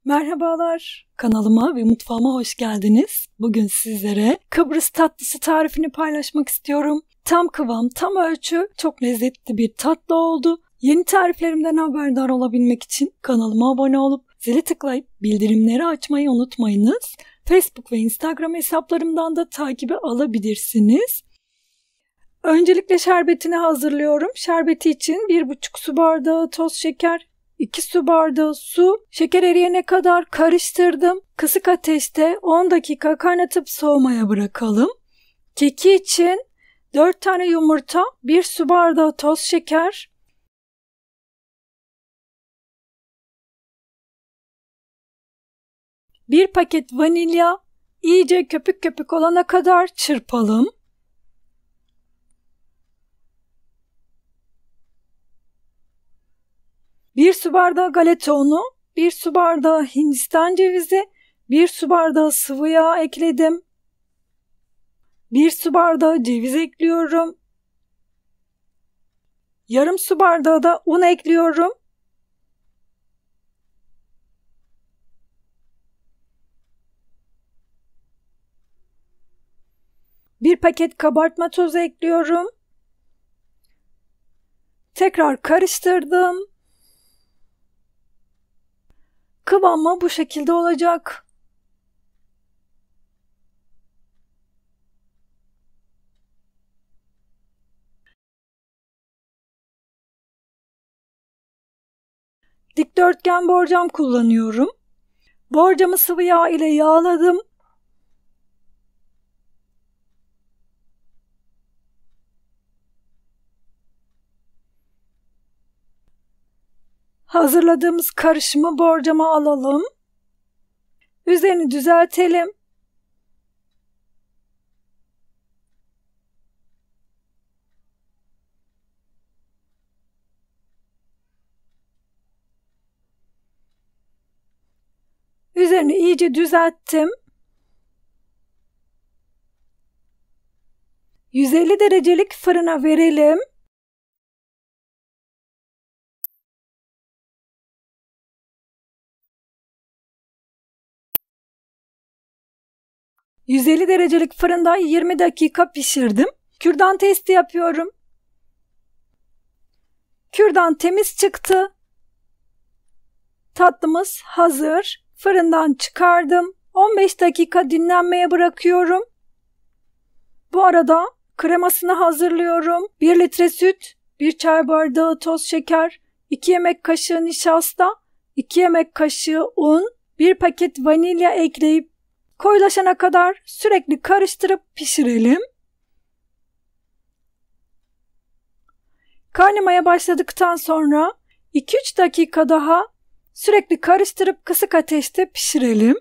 Merhabalar, kanalıma ve mutfağıma hoş geldiniz. Bugün sizlere Kıbrıs tatlısı tarifini paylaşmak istiyorum. Tam kıvam, tam ölçü, çok lezzetli bir tatlı oldu. Yeni tariflerimden haberdar olabilmek için kanalıma abone olup zili tıklayıp bildirimleri açmayı unutmayınız. Facebook ve Instagram hesaplarımdan da takibi alabilirsiniz. Öncelikle şerbetini hazırlıyorum. Şerbeti için 1,5 su bardağı toz şeker, 2 su bardağı su, şeker eriyene kadar karıştırdım. Kısık ateşte 10 dakika kaynatıp soğumaya bırakalım. Keki için 4 tane yumurta, 1 su bardağı toz şeker, 1 paket vanilya, iyice köpük köpük olana kadar çırpalım. Bir su bardağı galeta unu, 1 su bardağı Hindistan cevizi, 1 su bardağı sıvı yağ ekledim. 1 su bardağı ceviz ekliyorum. Yarım su bardağı da un ekliyorum. Bir paket kabartma tozu ekliyorum. Tekrar karıştırdım. Kıvamı bu şekilde olacak. Dikdörtgen borcam kullanıyorum. Borcamı sıvı yağ ile yağladım. Hazırladığımız karışımı borcama alalım. Üzerini düzeltelim. Üzerini iyice düzelttim. 150 derecelik fırına verelim. ...150 derecelik fırında 20 dakika pişirdim. Kürdan testi yapıyorum. Kürdan temiz çıktı. Tatlımız hazır. Fırından çıkardım. 15 dakika dinlenmeye bırakıyorum. Bu arada kremasını hazırlıyorum. 1 litre süt, 1 çay bardağı toz şeker, 2 yemek kaşığı nişasta, 2 yemek kaşığı un, 1 paket vanilya ekleyip koyulaşana kadar sürekli karıştırıp pişirelim. Kaynamaya başladıktan sonra 2-3 dakika daha sürekli karıştırıp kısık ateşte pişirelim.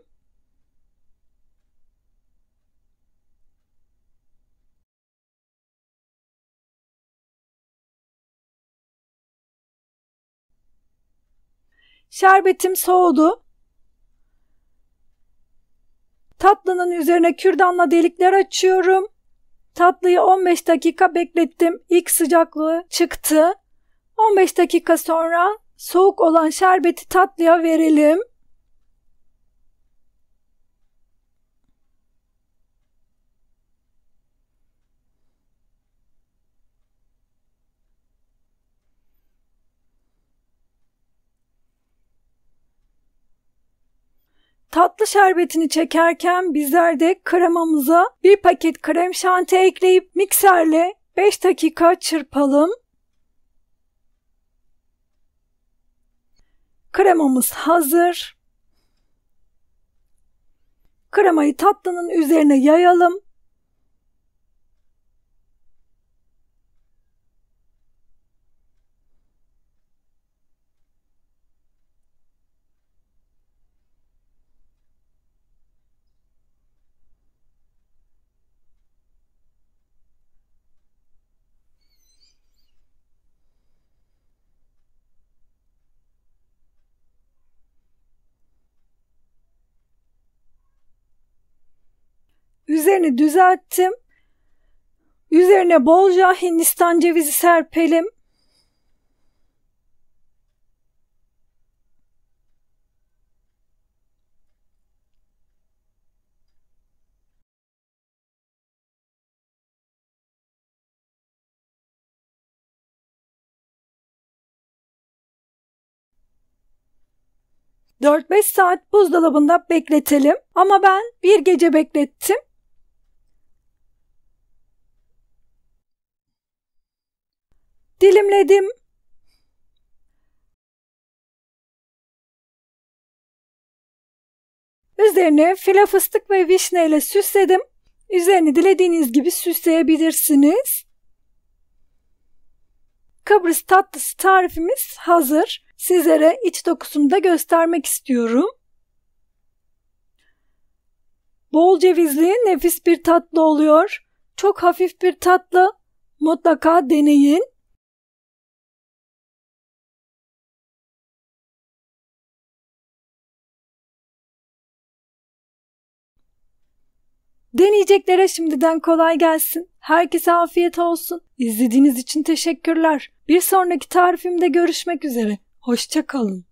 Şerbetim soğudu. Tatlının üzerine kürdanla delikler açıyorum. Tatlıyı 15 dakika beklettim. İlk sıcaklığı çıktı. 15 dakika sonra soğuk olan şerbeti tatlıya verelim. Tatlı şerbetini çekerken bizler de kremamıza 1 paket krem şanti ekleyip mikserle 5 dakika çırpalım. Kremamız hazır. Kremayı tatlının üzerine yayalım. Üzerini düzelttim. Üzerine bolca Hindistan cevizi serpelim. 4-5 saat buzdolabında bekletelim. Ama ben bir gece beklettim. Dilimledim. Üzerine file fıstık ve vişne ile süsledim. Üzerini dilediğiniz gibi süsleyebilirsiniz. Kıbrıs tatlısı tarifimiz hazır. Sizlere iç dokusunu da göstermek istiyorum. Bol cevizli nefis bir tatlı oluyor. Çok hafif bir tatlı. Mutlaka deneyin. Deneyeceklere şimdiden kolay gelsin. Herkese afiyet olsun. İzlediğiniz için teşekkürler. Bir sonraki tarifimde görüşmek üzere. Hoşça kalın.